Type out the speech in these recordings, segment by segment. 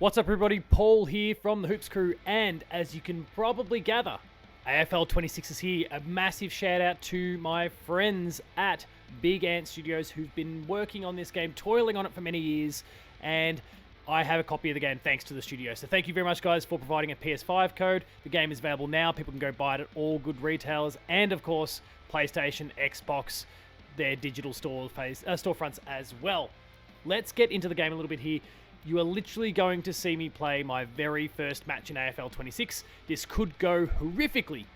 What's up, everybody? Paul here from the Hoops Crew, and as you can probably gather, AFL 26 is here. A massive shout out to my friends at Big Ant Studios who've been working on this game, toiling on it for many years, and I have a copy of the game thanks to the studio. So thank you very much, guys, for providing a PS5 code. The game is available now. People can go buy it at all good retailers, and of course, PlayStation, Xbox, their digital storefronts as well. Let's get into the game a little bit here. You are literally going to see me play my very first match in AFL 26. This could go horrifically,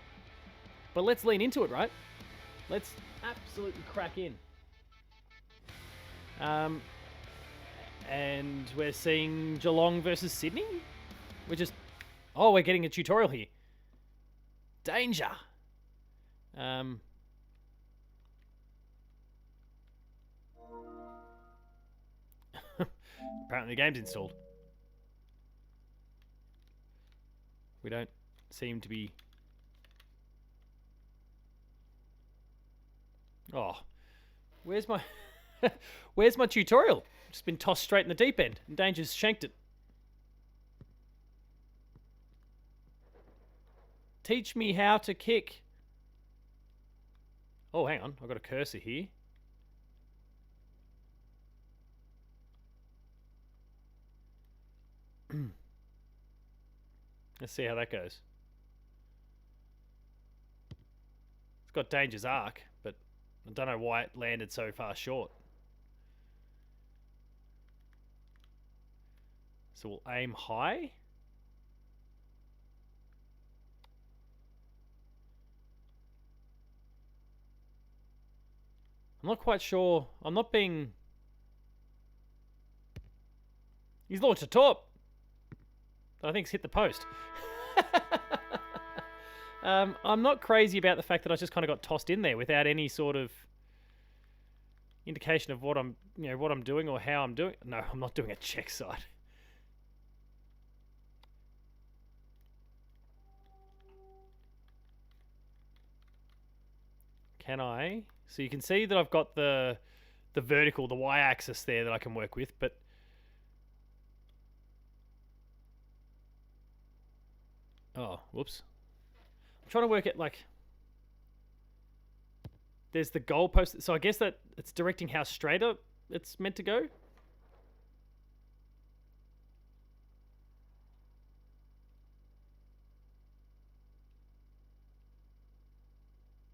but let's lean into it, right? Let's absolutely crack in. And we're seeing Geelong versus Sydney. We're getting a tutorial here. Danger. Apparently the game's installed. We don't seem to be... Oh. Where's my... Where's my tutorial? Just been tossed straight in the deep end. And Danger's shanked it. Teach me how to kick. Oh, hang on. I've got a cursor here. Let's see how that goes. It's got Danger's arc, but I don't know why it landed so far short. So we'll aim high. I'm not quite sure. I'm not being... He's launched a top. I think it's hit the post. I'm not crazy about the fact that I just kind of got tossed in there without any sort of indication of what I'm doing or how I'm doing. No, I'm not doing a check side. Can I? So you can see that I've got the vertical, the y-axis there that I can work with, but oh, whoops. I'm trying to work it like... There's the goalpost. So I guess that it's directing how straight up it's meant to go.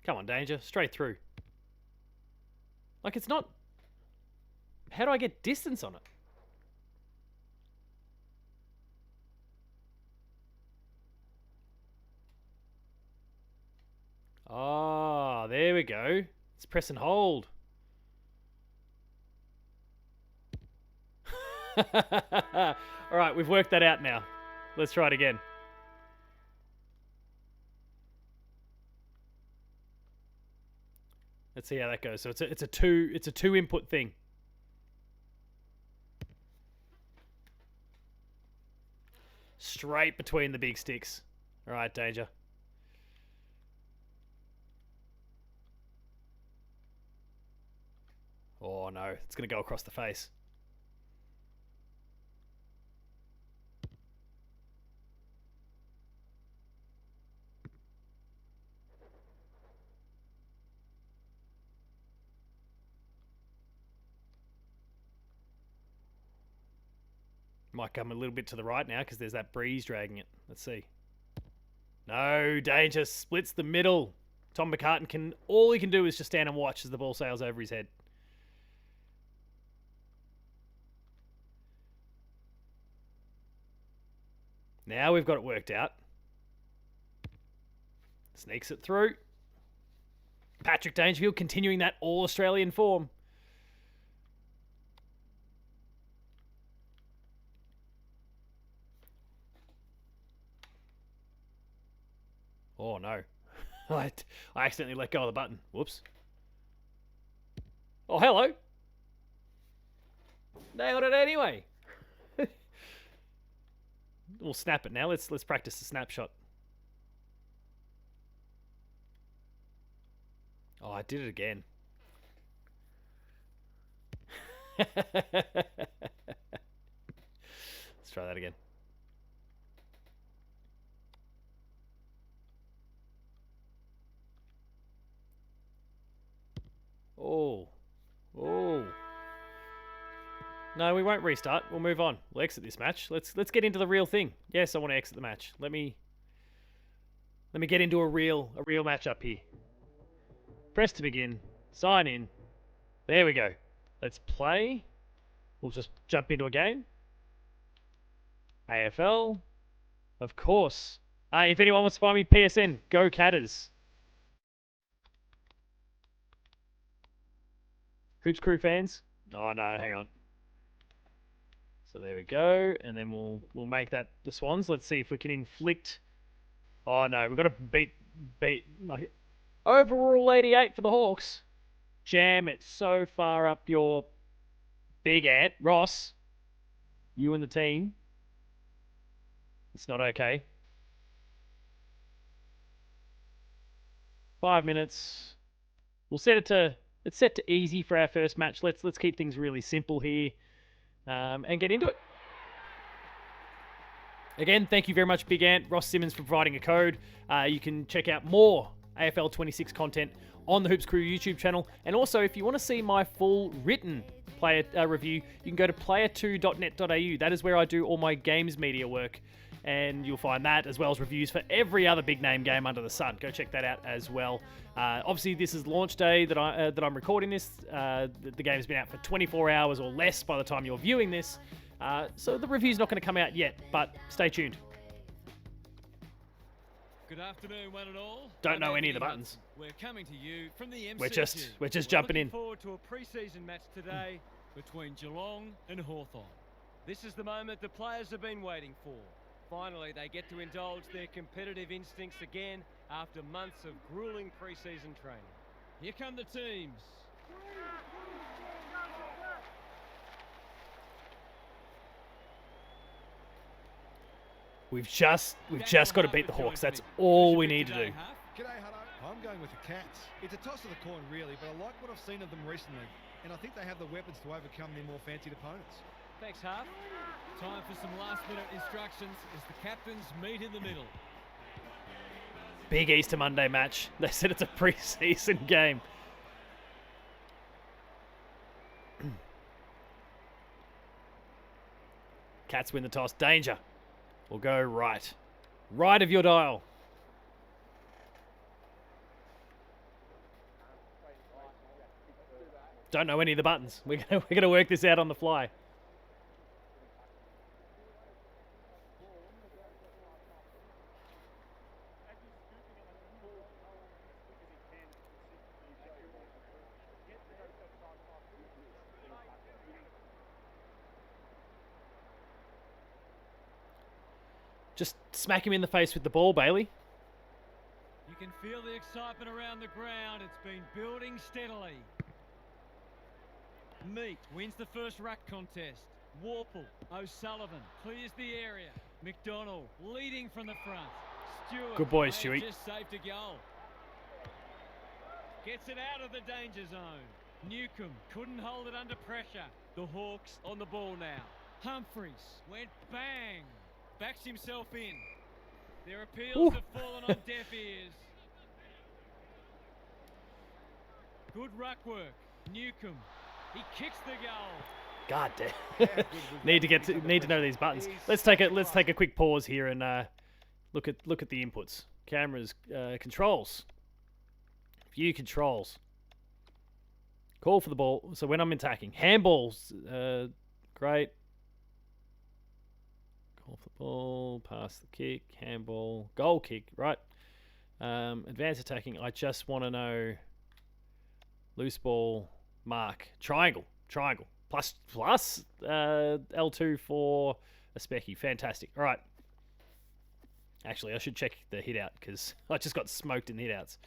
Come on, Danger. Straight through. Like, it's not... How do I get distance on it? Ah, there we go. Let's press and hold. Alright, we've worked that out now. Let's try it again. Let's see how that goes. So it's a two input thing. Straight between the big sticks. Alright, Danger. Oh no, it's going to go across the face. Might come a little bit to the right now because there's that breeze dragging it. Let's see. No, Danger splits the middle. Tom McCartan all he can do is just stand and watch as the ball sails over his head. Now we've got it worked out. Sneaks it through. Patrick Dangerfield continuing that all-Australian form. Oh no. I accidentally let go of the button. Whoops. Oh, hello. Nailed it anyway. We'll snap it now. Let's practice the snapshot. Oh, I did it again. Let's try that again. Oh. Oh. No, we won't restart. We'll move on. We'll exit this match. Let's get into the real thing. Yes, I want to exit the match. Let me get into a real match up here. Press to begin. Sign in. There we go. Let's play. We'll just jump into a game. AFL. Of course. If anyone wants to find me, PSN. Go Catters. Hoops Crew fans. Oh no, hang on. So there we go, and then we'll make that the Swans. Let's see if we can inflict. Oh no, we've got to beat like, overall 88 for the Hawks. Jam it so far up your big ant, Ross. You and the team. It's not okay. 5 minutes. We'll set it to. It's set to easy for our first match. Let's keep things really simple here, and get into it. Again, thank you very much, Big Ant, Ross Simmons, for providing a code. You can check out more AFL 26 content on the Hoops Crew YouTube channel. And also, if you want to see my full written player review, you can go to player2.net.au. That is where I do all my games media work. And you'll find that, as well as reviews for every other big name game under the sun. Go check that out as well. Obviously, this is launch day that I'm recording this. The game's been out for 24 hours or less by the time you're viewing this. So the review's not going to come out yet, but stay tuned. Good afternoon, one and all. Don't know any of the buttons. We're coming to you from the MCG. We're just jumping in. Looking forward to a pre-season match today between Geelong and Hawthorn. This is the moment the players have been waiting for. Finally, they get to indulge their competitive instincts again after months of grueling pre-season training. Here come the teams. We've just got to beat the Hawks. That's all we need to do. G'day, Hutto. I'm going with the Cats. It's a toss of the coin, really, but I like what I've seen of them recently, and I think they have the weapons to overcome their more fancied opponents. Thanks, Harp. Time for some last-minute instructions as the captains meet in the middle. Big Easter Monday match. They said it's a pre-season game. Cats win the toss. Danger. We'll go right. Right of your dial. Don't know any of the buttons. We're gonna work this out on the fly. Just smack him in the face with the ball, Bailey. You can feel the excitement around the ground. It's been building steadily. Meek wins the first ruck contest. Warple, O'Sullivan clears the area. McDonald leading from the front. Stewart. Good boy, Stewie. Just saved a goal. Gets it out of the danger zone. Newcomb couldn't hold it under pressure. The Hawks on the ball now. Humphreys went bang. Backs himself in. Their appeals have fallen on deaf ears. Good ruck work. Newcomb. He kicks the goal. God damn. need to know these buttons. Let's take a quick pause here and look at the inputs. Cameras, controls. View controls. Call for the ball. So when I'm attacking, handballs. Great. Call for the ball. Pass the kick. Handball. Goal kick. Right. Advanced attacking. I just want to know. Loose ball. Mark. Triangle. Plus L2 for a specky. Fantastic. All right. Actually, I should check the hit out because I just got smoked in the hit outs.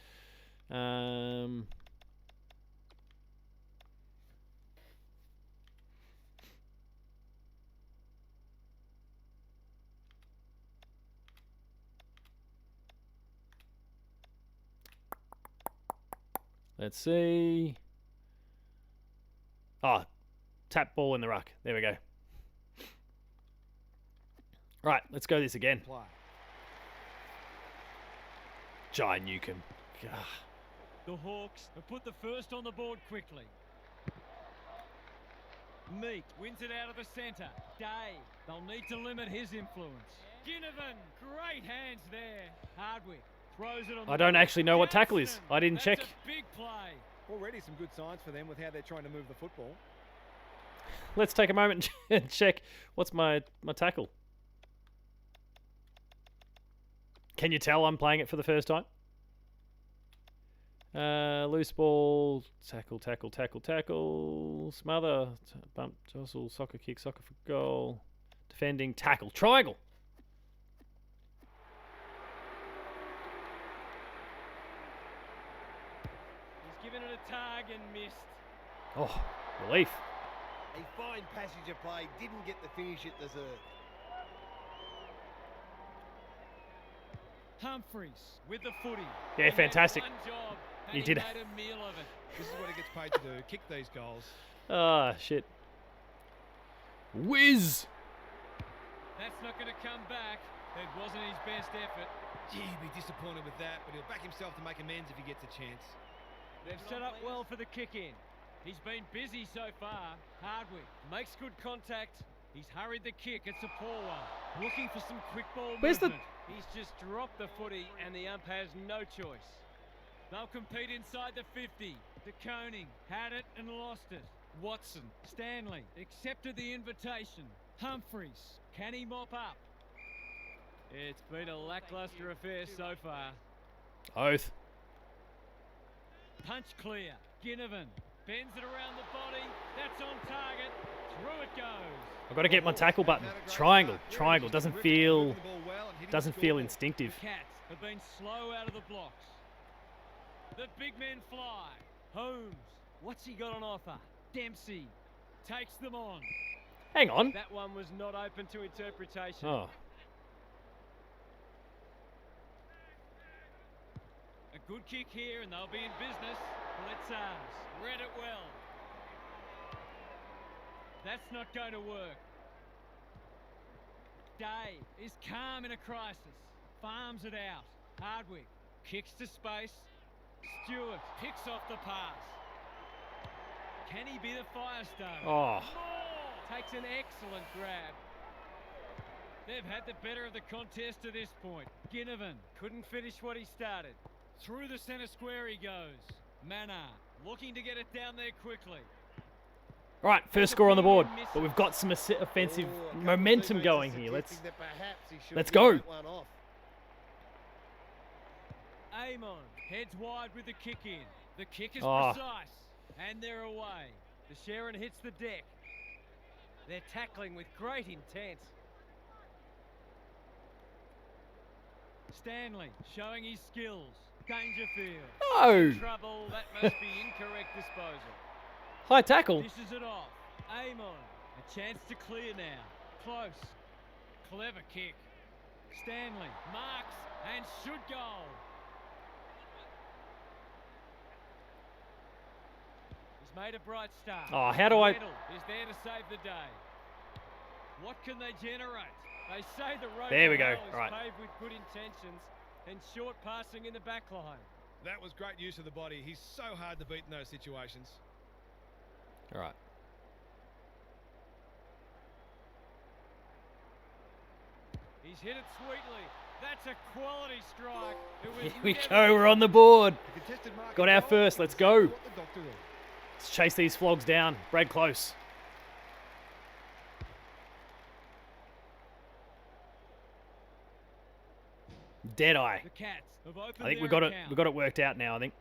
Let's see. Oh, tap ball in the ruck. There we go. Right, let's go this again. Play. Jai Newcomb. Gah. The Hawks have put the first on the board quickly. Meek wins it out of the centre. Day, they'll need to limit his influence. Ginnivan, great hands there. Hardwick throws it on the I don't ball. actually know what tackle is. I didn't That's check. a big play. Already some good signs for them with how they're trying to move the football. Let's take a moment and check. What's my tackle? Can you tell I'm playing it for the first time? Loose ball, tackle, smother, bump, jostle, soccer kick, soccer for goal, defending, tackle, triangle. He's given it a tag and missed. Oh, relief. A fine passage of play, didn't get the finish it deserved. Humphreys with the footy. Yeah, He had fantastic. one job, and You he did it. made a meal of it. This is what he gets paid to do, kick these goals. Ah, shit. Whiz. That's not going to come back. It wasn't his best effort. Gee, he'd be disappointed with that, but he'll back himself to make amends if he gets a chance. They've set up well for the kick in. He's been busy so far. Hardwick makes good contact. He's hurried the kick. It's a poor one. Looking for some quick ball Where's the- movement. He's just dropped the footy and the ump has no choice. They'll compete inside the 50. De Koning had it and lost it. Watson, Stanley accepted the invitation. Humphreys, can he mop up? It's been a lackluster affair so far. Oath. Punch clear. Ginnivan bends it around the body. That's on target. Through it goes. I've got to get my tackle button. Triangle. Doesn't feel instinctive. The Cats have been slow out of the blocks. The big men fly. Holmes, what's he got on offer? Dempsey takes them on. Hang on. That one was not open to interpretation. Oh, A good kick here and they'll be in business. Blitzers read it well. That's not going to work. Day is calm in a crisis. Farms it out. Hardwick kicks to space. Stewart picks off the pass. Can he be the Firestone? Oh. Moore takes an excellent grab. They've had the better of the contest to this point. Ginnivan couldn't finish what he started. Through the centre square he goes. Mannar looking to get it down there quickly. All right, first score on the board, but we've got some offensive momentum going here. Let's go. Amon heads wide with the kick in. The kick is Oh. precise, and they're away. The Sharon hits the deck. They're tackling with great intent. Stanley showing his skills. Dangerfield. No. Trouble. That must be incorrect disposal. High tackle. This is it off. Amon. A chance to clear now. Close. Clever kick. Stanley marks and should goal. He's made a bright start. Oh, how do I... Medal is there to save the day. What can they generate? They say the road There we to go. hell is Right. paved with good intentions and short passing in the back line. That was great use of the body. He's so hard to beat in those situations. All right. He's hit it sweetly. That's a quality strike. It was Here we never go. We're on the board. The contested mark Got is our goal. first. Let's Exactly go. what the doctor ruled. Let's chase these flogs down. Brad Close. Deadeye. The Cats have opened I think their we got account. it worked out now. I think.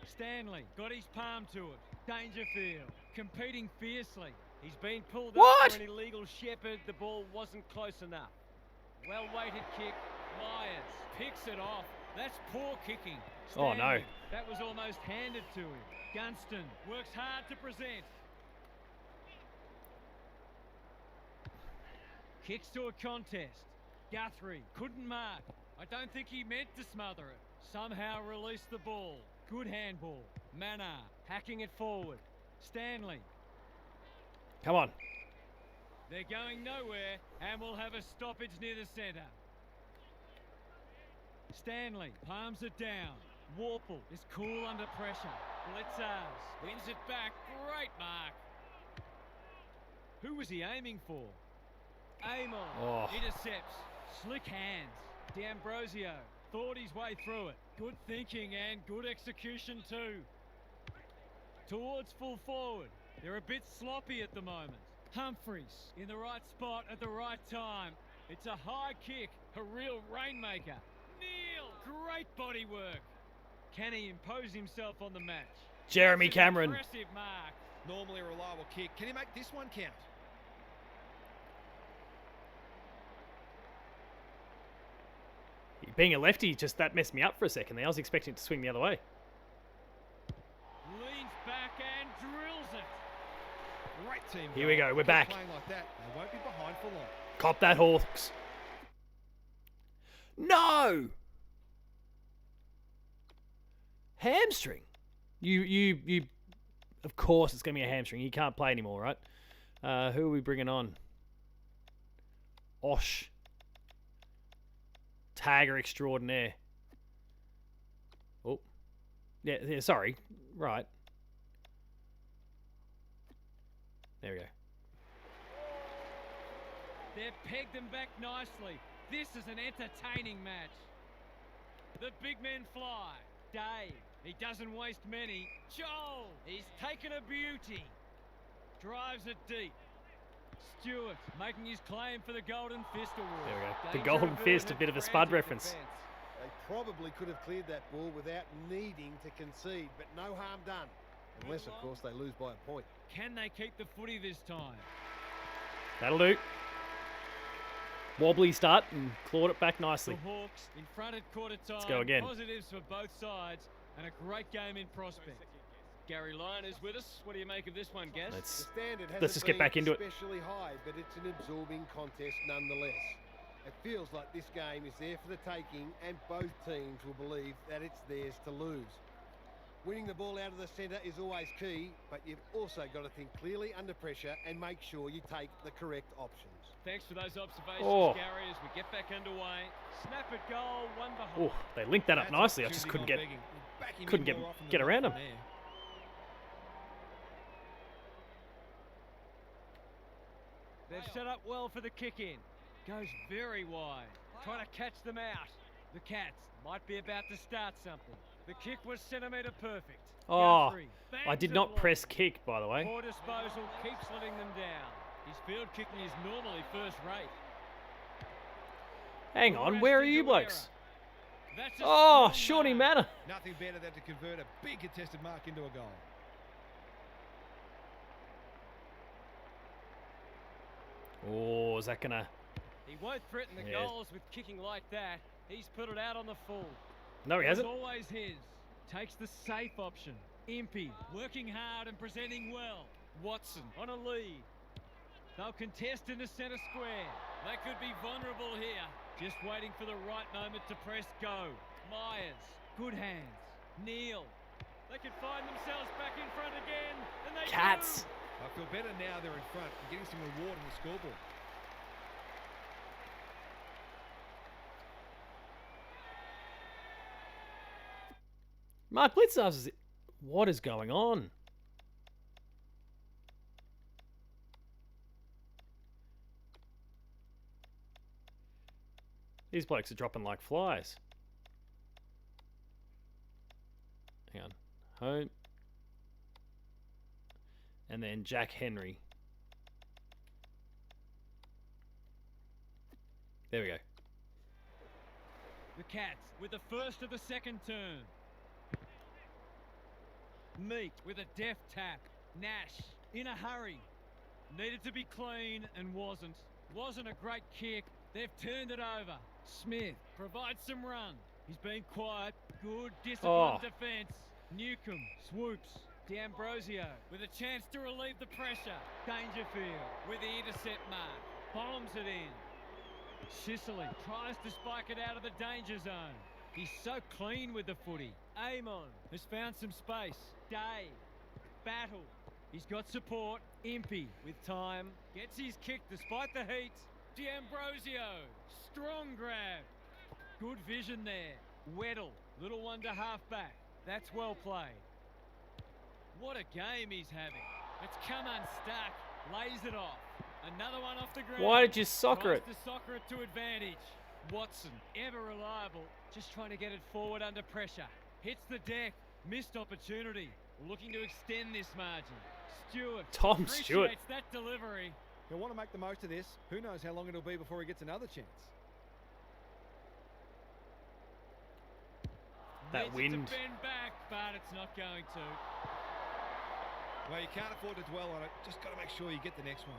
Stanley got his palm to it. Dangerfield competing fiercely. He's been pulled What? up for an illegal shepherd. The ball wasn't close enough. Well-weighted kick. Myers picks it off. That's poor kicking. Oh, no. Stanley, that was almost handed to him. Gunston works hard to present. Kicks to a contest. Guthrie couldn't mark. I don't think he meant to smother it. Somehow released the ball. Good handball. Mannar hacking it forward. Stanley. Come on. They're going nowhere, and we'll have a stoppage near the centre. Stanley palms it down. Warple is cool under pressure. Blitzers wins it back. Great mark. Who was he aiming for? Amon intercepts. Slick hands. D'Ambrosio thought his way through it. Good thinking and good execution too. Towards full forward. They're a bit sloppy at the moment. Humphreys in the right spot at the right time. It's a high kick, a real rainmaker. Neil, great body work. Can he impose himself on the match? Jeremy Cameron. Impressive mark. Normally a reliable kick. Can he make this one count? Being a lefty, just that messed me up for a second there. I was expecting it to swing the other way. Leans back and drills it. Great team. Here we go, we're back. Playing like that, they won't be behind for long. Cop that, Hawks. No! Hamstring. You. Of course, it's going to be a hamstring. He can't play anymore, right? Who are we bringing on? Osh. Tagger extraordinaire. Oh. Yeah, sorry. Right. There we go. They've pegged them back nicely. This is an entertaining match. The big men fly. Dave, he doesn't waste many. Joel, he's taken a beauty. Drives it deep. Stewart making his claim for the Golden Fist Award. There we go. The Golden Fist, a bit of a Spud reference. They probably could have cleared that ball without needing to concede, but no harm done. Unless, of course, they lose by a point. Can they keep the footy this time? That'll do. Wobbly start and clawed it back nicely. The Hawks in front at quarter time. Let's go again. Positives for both sides and a great game in prospect. Gary Lyon is with us. What do you make of this one, Gaz? Let's just get back into it. Especially high, but it's an absorbing contest nonetheless. It feels like this game is there for the taking, and both teams will believe that it's theirs to lose. Winning the ball out of the centre is always key, but you've also got to think clearly under pressure and make sure you take the correct options. Thanks for those observations, Oh. Gary, as we get back underway. Snap at goal, one behind. Oh, they linked that up That's nicely. I opportunity just couldn't gone get begging. Back him couldn't in more often get than around not him. from there. They've set up well for the kick-in. Goes very wide. Trying to catch them out. The Cats might be about to start something. The kick was centimetre perfect. Oh, Guthrie bangs I did it not long. press kick, by the way. Poor disposal keeps letting them down. His field kicking is normally first rate. Hang on, where are you blokes? That's a Oh, strong Shawnee mark. Manor. Nothing better than to convert a big contested mark into a goal. Oh, is that gonna? He won't threaten the Yeah. goals with kicking like that. He's put it out on the full. No, he It was hasn't. always his. Takes the safe option. Impey working hard and presenting well. Watson on a lead. They'll contest in the centre square. They could be vulnerable here. Just waiting for the right moment to press go. Myers, good hands. Neil. They could find themselves back in front again. And they Cats. do. I feel better now they're in front and getting some reward on the scoreboard. Mark Blitz asks, what is going on? These blokes are dropping like flies. Hang on. Home. And then Jack Henry. There we go. The Cats with the first of the second turn. Meek with a deft tap. Nash in a hurry. Needed to be clean and wasn't. Wasn't a great kick. They've turned it over. Smith provides some run. He's been quiet. Good disciplined defence. Newcomb swoops. D'Ambrosio with a chance to relieve the pressure. Dangerfield with the intercept mark. Bombs it in. Sicily tries to spike it out of the danger zone. He's so clean with the footy. Amon has found some space. Day. Battle. He's got support. Impey with time. Gets his kick despite the heat. D'Ambrosio. Strong grab. Good vision there. Weddle. Little one to half back. That's well played. What a game he's having. It's come unstuck. Lays it off. Another one off the ground. Why did you soccer it? Tries to soccer it to advantage. Watson, ever reliable. Just trying to get it forward under pressure. Hits the deck. Missed opportunity. Looking to extend this margin. Stewart. Tom Stewart. Appreciates that delivery. He'll want to make the most of this. Who knows how long it'll be before he gets another chance. That Needs it wind. to bend back, but it's not going to. Well, you can't afford to dwell on it. Just got to make sure you get the next one.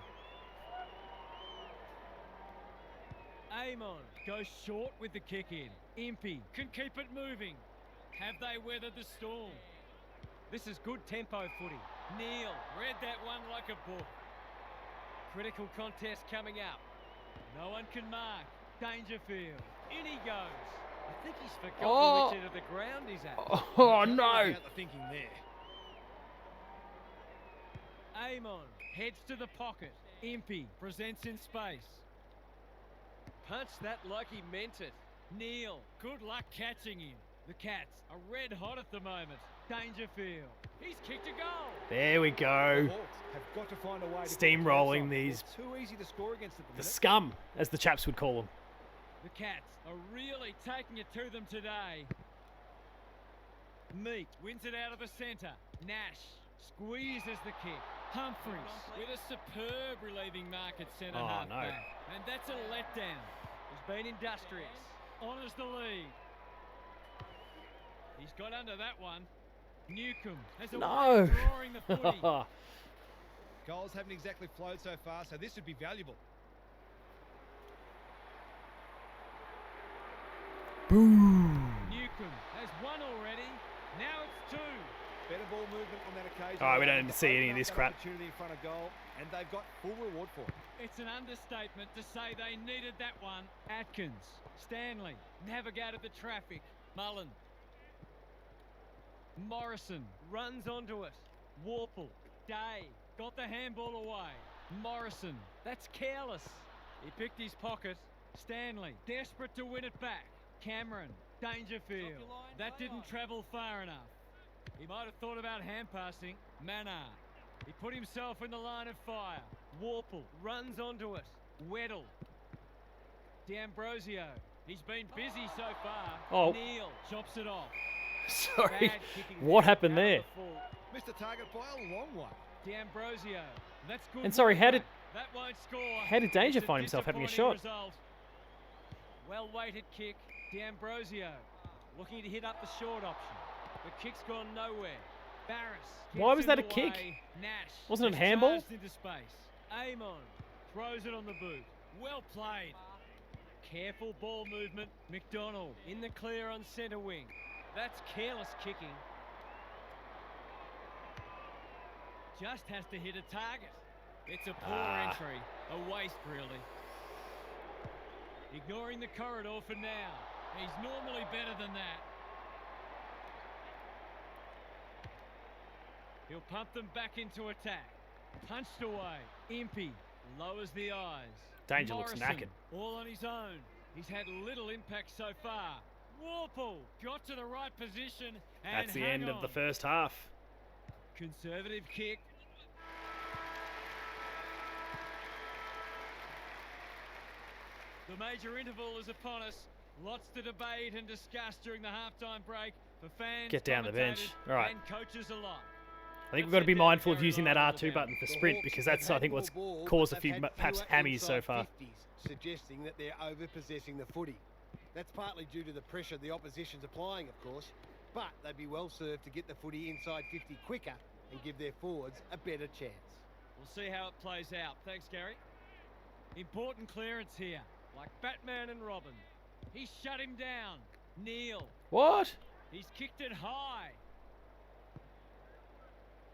Amon goes short with the kick in. Impey can keep it moving. Have they weathered the storm? This is good tempo footy. Neil read that one like a book. Critical contest coming up. No one can mark. Dangerfield. In he goes. I think he's forgotten which end of the ground he's at. Oh no! Out the thinking there. Amon heads to the pocket. Impey presents in space. Punched that like he meant it. Neil, good luck catching him. The Cats are red hot at the moment. Dangerfield. He's kicked a goal. There we The go. Hawks have got to find a way to Steamrolling these. They're too easy to score against at the The minute. scum, as the chaps would call them. The Cats are really taking it to them today. Meat wins it out of the centre. Nash squeezes the kick. Humphries with a superb relieving mark at centre Oh, half no. back. And that's a letdown. He's been industrious. Honours the lead. He's got under that one. Newcomb has a No. way of drawing the footy. Goals haven't exactly flowed so far, so this would be valuable. Boom. Newcomb has one already. Now it's two. Better ball movement on that occasion. All right, we don't need to see any of Open this up that crap. Opportunity in front of goal, and they've got full reward for it. It's an understatement to say they needed that one. Atkins, Stanley, navigated the traffic. Mullen. Morrison runs onto it. Warple, Day, got the handball away. Morrison, that's careless. He picked his pocket. Stanley, desperate to win it back. Cameron, Dangerfield, that didn't travel far enough. He might have thought about hand passing. Mannar, he put himself in the line of fire. Warple runs onto it. Weddle. D'Ambrosio. He's been busy so far. Oh. Neil chops it off. Sorry. Bad kicking What there, happened out of there? the full. Missed the target by a long way. D'Ambrosio. That's good. And sorry, how did- that won't score? how did Danger It's a find himself having a disappointing shot? result. Well weighted kick. D'Ambrosio looking to hit up the short option. The kick's gone nowhere. Barris. Why gets was in that a the kick? way. Nash. Wasn't it is handball? charged into space. Amon throws it on the boot. Well played. Careful ball movement. McDonald in the clear on centre wing. That's careless kicking. Just has to hit a target. It's a poor entry. A waste, really. Ignoring the corridor for now. He's normally better than that. He'll pump them back into attack. Punched away. Impey lowers the eyes. Danger looks Morrison, knackered. all on his own. He's had little impact so far. Warple got to the right position and That's the hung end of the on. first half. Conservative kick. The major interval is upon us. Lots to debate and discuss during the halftime break for fans, Get down the bench. commentators All right. and coaches alike. I think we've got to be mindful of using that R2 button for sprint because that's, I think, what's caused a few perhaps hammies so far. Suggesting that they're over-possessing the footy. That's partly due to the pressure the opposition's applying, of course, but they'd be well served to get the footy inside 50 quicker and give their forwards a better chance. We'll see how it plays out. Thanks, Gary. Important clearance here, like Batman and Robin. He's shut him down. Neil, What? he's kicked it high.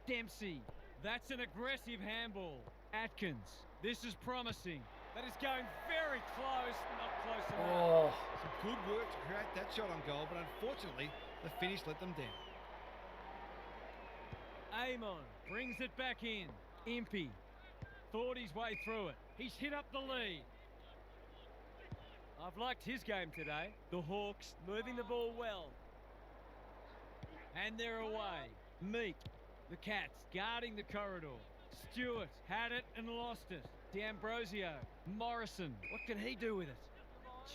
Dempsey, that's an aggressive handball. Atkins, this is promising. That is going very close, not close enough. Oh. Some good work to create that shot on goal, but unfortunately, the finish let them down. Amon brings it back in. Impey thought his way through it. He's hit up the lead. I've liked his game today. The Hawks moving the ball well. And they're away. Meek. The Cats guarding the corridor. Stewart had it and lost it. D'Ambrosio. Morrison. What can he do with it?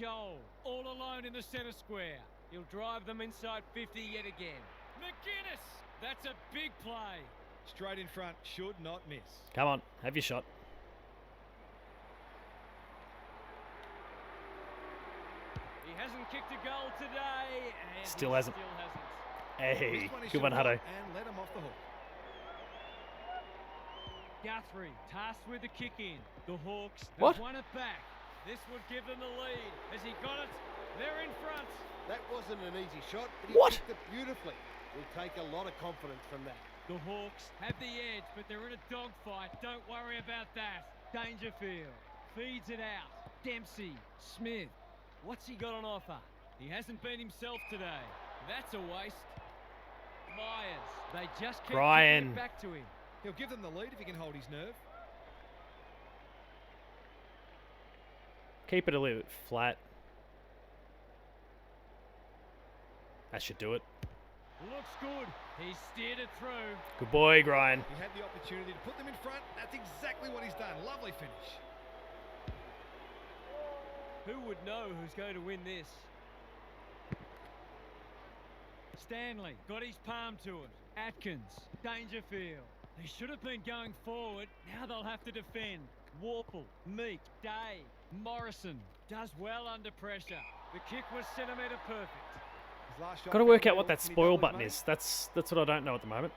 Chol. All alone in the centre square. He'll drive them inside 50 yet again. McGuinness. That's a big play. Straight in front, should not miss. Come on, have your shot. He hasn't kicked a goal today. And Still he hasn't. Still hasn't. Hey, This one he good one, should Hutto. want and let him off the hook. Guthrie tasked with the kick in. The Hawks have What? won it back. This would give them the lead. Has he got it? They're in front. That wasn't an easy shot, but he What? kicked it beautifully. We'll take a lot of confidence from that. The Hawks have the edge, but they're in a dogfight. Don't worry about that. Dangerfield feeds it out. Dempsey, Smith. What's he got on offer? He hasn't been himself today. That's a waste. Myers. They just keep Brian. kicking it back to him. He'll give them the lead if he can hold his nerve. Keep it a little bit flat. That should do it. Looks good. He steered it through. Good boy, Ryan. He had the opportunity to put them in front. That's exactly what he's done. Lovely finish. Who would know who's going to win this? Stanley got his palm to it. Atkins, Dangerfield. They should have been going forward. Now they'll have to defend. Warple, Meek, Day, Morrison does well under pressure. The kick was centimetre perfect. His last shot Got to work fell out what well. that Can he spoil double his button money? is. That's what I don't know at the moment.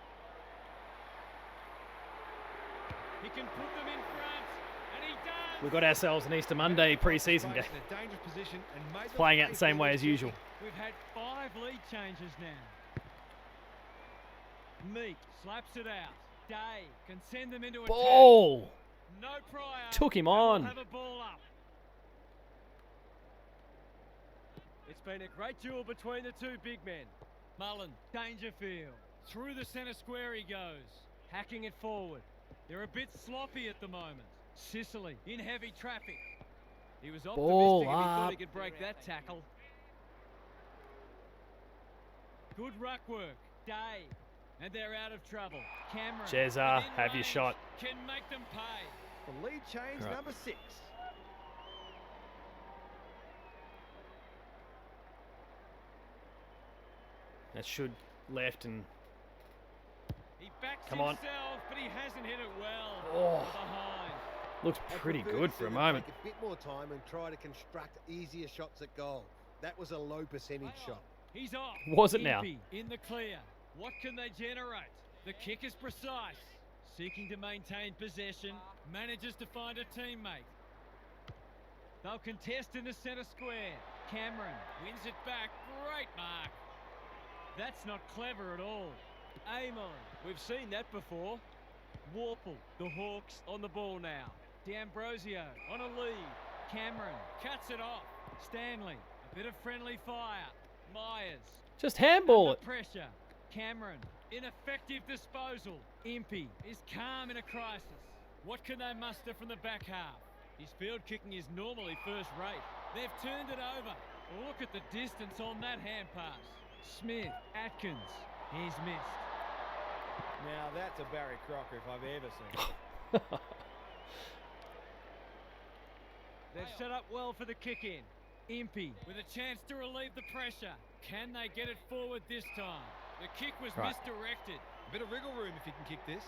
He can put them in front, and he does. We've got ourselves an Easter Monday pre-season game. In a dangerous position and made them Playing out pay the same for way the as kicking. usual. We've had 5 lead changes now. Meek slaps it out. Day can send them into attack. Ball! No prior. Took him and we'll on. Have a ball up. It's been a great duel between the two big men. Mullen, Dangerfield. Through the centre square he goes. Hacking it forward. They're a bit sloppy at the moment. Sicily in heavy traffic. He was Ball optimistic if he thought up. he could break that tackle. Good ruck work. Day. And they're out of trouble. Cameron. Jezza, within have your range, shot. Can make them pay. The lead change, Right. number 6. That should left and He backs Come on. himself, but he hasn't hit it well. Oh. Behind. looks I pretty prefer to good see for a them moment. Take a bit more time and try to construct easier shots at goal. That was a low percentage shot. He's off. Was it now? Impey in the clear. What can they generate? The kick is precise. Seeking to maintain possession. Manages to find a teammate. They'll contest in the centre square. Cameron wins it back. Great mark. That's not clever at all. Amon. We've seen that before. Warple. The Hawks on the ball now. D'Ambrosio on a lead. Cameron cuts it off. Stanley. A bit of friendly fire. Myers. Just handball Under it. pressure. Cameron. Ineffective disposal. Impey is calm in a crisis. What can they muster from the back half? His field kicking is normally first rate. They've turned it over. Look at the distance on that hand pass. Smith. Atkins. He's missed. Now that's a Barry Crocker if I've ever seen it. They've set up well for the kick in. Impey with a chance to relieve the pressure. Can they get it forward this time? The kick was Right. misdirected. A bit of wriggle room if you can kick this.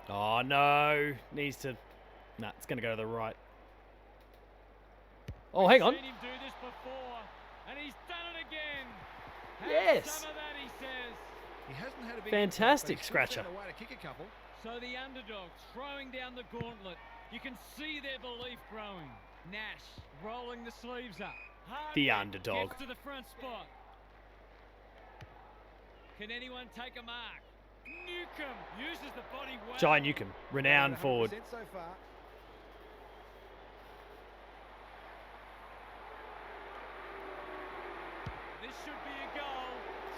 Oh no, needs to. Nah, it's going to go to the right. Oh, hang on. Seen him do this before, and he's done it again. Have Yes. some of that, he says. He hasn't had a big Fantastic impact, but he's still scratcher. found a way to kick a couple. So the underdogs throwing down the gauntlet. You can see their belief growing. Nash rolling the sleeves up. The Hardwick underdog. gets to the front spot. Can anyone take a mark? Newcomb uses the body well. Jai Newcomb, renowned 100% forward. so far. This should be a goal.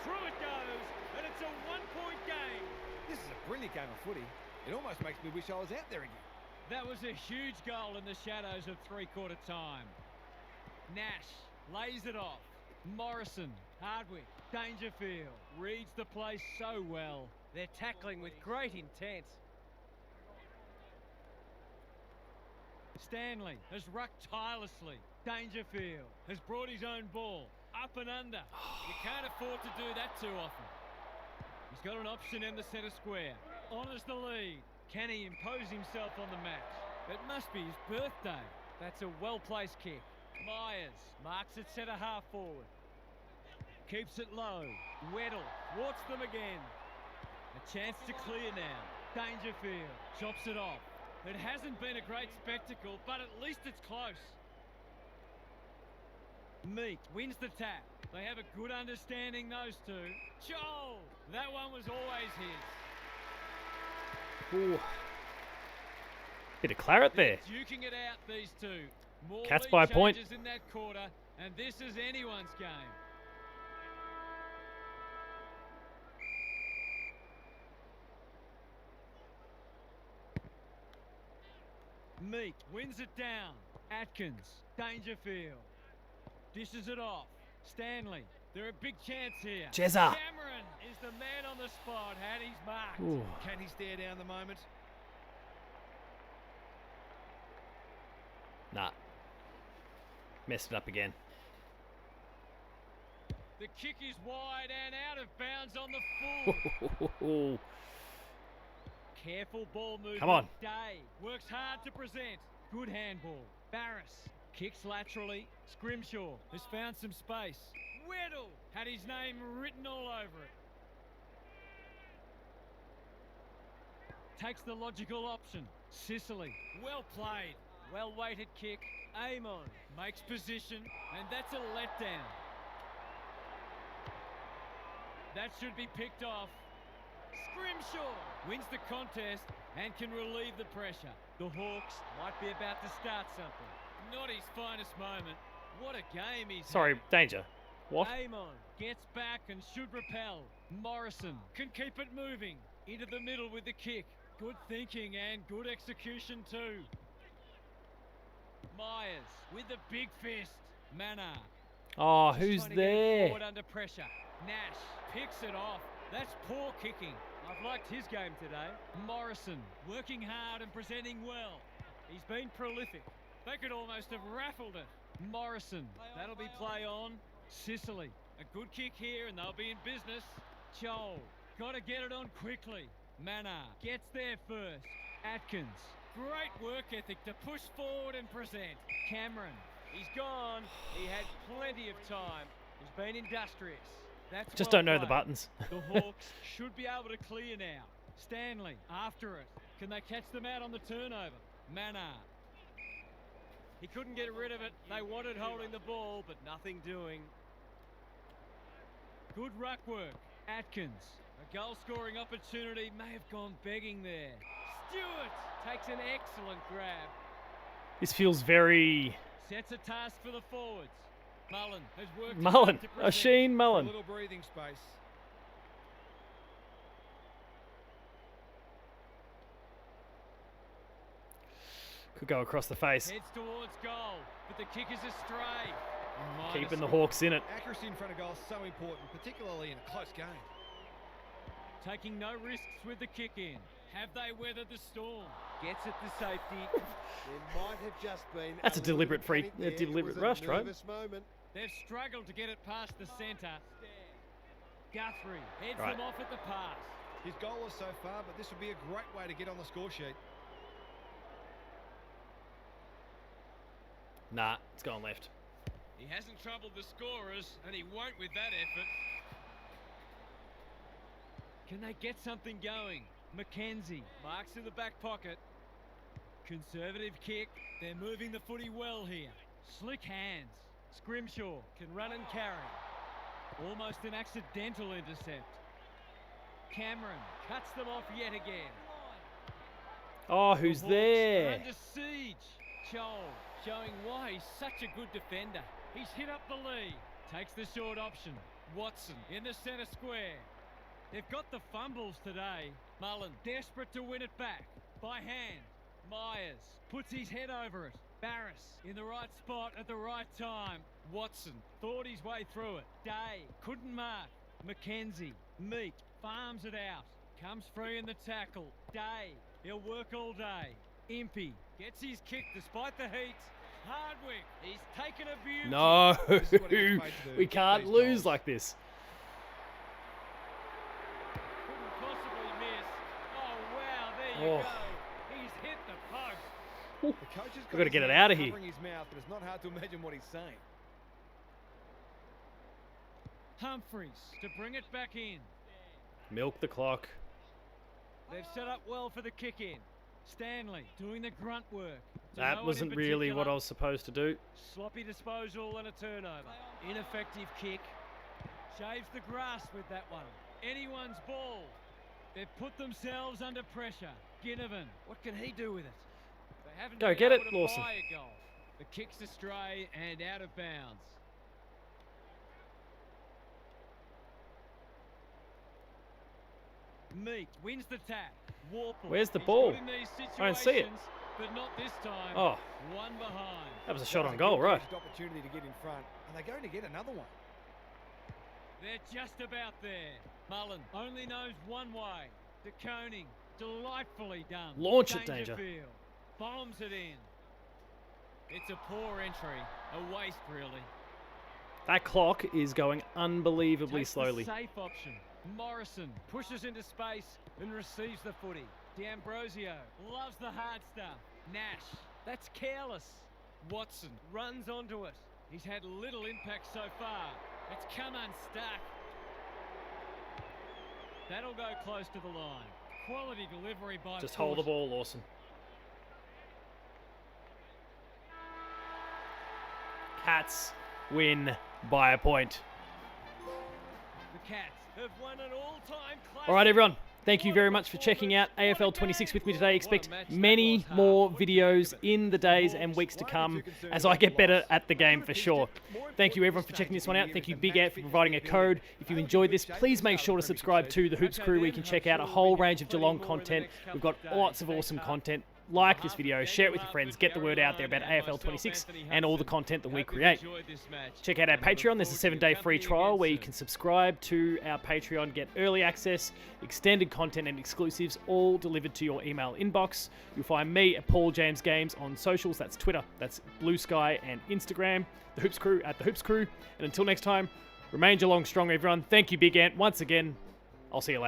Through it goes, and it's a 1-point game. This is a brilliant game of footy. It almost makes me wish I was out there again. That was a huge goal in the shadows of three-quarter time. Nash lays it off. Morrison, Hardwick, Dangerfield reads the play so well. They're tackling with great intent. Stanley has rucked tirelessly. Dangerfield has brought his own ball up and under. You can't afford to do that too often. He's got an option in the centre square. Honours the lead. Can he impose himself on the match? It must be his birthday. That's a well-placed kick. Myers marks it centre half forward. Keeps it low. Weddle thwarts them again. A chance to clear now. Dangerfield chops it off. It hasn't been a great spectacle, but at least it's close. Meek wins the tap. They have a good understanding, those two. Joel! That one was always his. Ooh. Bit of claret there. Duking it out, these two. More Cats lead by a point. changes in that quarter, and this is anyone's game. Meek wins it down. Atkins, Dangerfield. Dishes it off. Stanley. They're a big chance here. Jezza. Cameron is the man on the spot. Had his mark. Ooh. Can he stare down the moment? Nah. Messed it up again. The kick is wide and out of bounds on the full. Careful ball movement. Come on. Day works hard to present. Good handball. Barris kicks laterally. Scrimshaw has found some space. Weddle had his name written all over it. Takes the logical option. Sicily, well played. Well-weighted kick. Amon makes position, and that's a letdown. That should be picked off. Scrimshaw wins the contest and can relieve the pressure. The Hawks might be about to start something. Not his finest moment. What a game he's Sorry, had. danger. What? Amon gets back and should repel. Morrison can keep it moving. Into the middle with the kick. Good thinking and good execution too. Myers with the big fist. Manor. Oh, Just who's trying to get it there? forward under pressure. Nash picks it off. That's poor kicking. I've liked his game today. Morrison working hard and presenting well. He's been prolific. They could almost have raffled it. Morrison, that'll be play on. Sicily, a good kick here and they'll be in business. Joel, got to get it on quickly. Manor gets there first. Atkins, great work ethic to push forward and present. Cameron, he's gone. He had plenty of time. He's been industrious. That's Just well don't know the played. buttons. The Hawks should be able to clear now. Stanley after it. Can they catch them out on the turnover? Manor. He couldn't get rid of it. They wanted holding the ball, but nothing doing. Good ruck work. Atkins. A goal-scoring opportunity may have gone begging there. Stewart takes an excellent grab. This feels very... Sets a task for the forwards. Mullen has worked Mullen. hard to present. Sheen A Mullen. little breathing space. Could go across the face. Heads towards goal, but the kick is astray. Keeping the Hawks in it. Accuracy in front of goal is so important, particularly in a close game. Taking no risks with the kick in. Have they weathered the storm? Gets it to safety. There might have just been That's a little deliberate bit of free- panic there. deliberate It was rush, a right? nervous moment. They've struggled to get it past the centre. Guthrie heads Right. them off at the pass. His goal is so far, but this would be a great way to get on the score sheet. Nah, it's going left. He hasn't troubled the scorers, and he won't with that effort. Can they get something going? Mackenzie marks in the back pocket. Conservative kick. They're moving the footy well here. Slick hands. Scrimshaw can run and carry. Almost an accidental intercept. Cameron cuts them off yet again. Oh, The who's Hawks are there? under siege. Joel showing why he's such a good defender. He's hit up the lead. Takes the short option. Watson in the centre square. They've got the fumbles today. Mullen, desperate to win it back. By hand. Myers puts his head over it. Barris in the right spot at the right time. Watson thought his way through it. Day couldn't mark. Mackenzie, Meat, farms it out. Comes free in the tackle. Day, he'll work all day. Impey gets his kick despite the heat. Hardwick, he's taken a view. No, This is what he was paid to do. we can't These lose goals. like this. Couldn't possibly miss. Oh, wow, there you Oh. go. He's hit the post. The coach has We've got to his get it hand out of here. covering his mouth, but it's not hard to imagine what he's saying. Humphreys to bring it back in. Milk the clock. They've set up well for the kick in. Stanley doing the grunt work. To no That one wasn't in really what I particular. was supposed to do. Sloppy disposal and a turnover. Ineffective kick. Shaves the grass with that one. Anyone's ball. They've put themselves under pressure. Ginnivan, what can he do with it? They haven't Go been get able it, to Lawson. buy a goal. The kick's astray and out of bounds. Meat wins the tap. Warple. Where's the He's ball? good in these I don't see it. situations, but not this time. Oh, One behind. that was a shot That on was a goal, good right? coached opportunity to get in front, and they're going to get another one. They're just about there. Mullen only knows one way. De Koning, delightfully done. Launch it, Danger. Dangerfield bombs it in. It's a poor entry. A waste, really. That clock is going unbelievably Takes slowly. the safe option. Morrison pushes into space and receives the footy. D'Ambrosio loves the hard stuff. Nash, that's careless. Watson runs onto it. He's had little impact so far. It's come unstuck. That'll go close to the line. Quality delivery by Just hold the Foot. ball, Lawson. Cats win by a point. The Cats have won an all-time classic. All right, everyone. Thank you very much for checking out AFL 26 with me today. Expect many more videos in the days and weeks to come as I get better at the game for sure. Thank you everyone for checking this one out. Thank you Big Ant for providing a code. If you enjoyed this, please make sure to subscribe to the Hoops Crew where you can check out a whole range of Geelong content. We've got lots of awesome content. Like this video, share it with your friends, get the word out there about AFL 26 and all the content that we create. Check out our Patreon. There's a 7-day free trial where you can subscribe to our Patreon, get early access, extended content and exclusives all delivered to your email inbox. You'll find me at Paul James Games on socials. That's Twitter, that's Blue Sky and Instagram. The Hoops Crew at The Hoops Crew. And until next time, remain Geelong strong, everyone. Thank you, Big Ant. Once again, I'll see you later.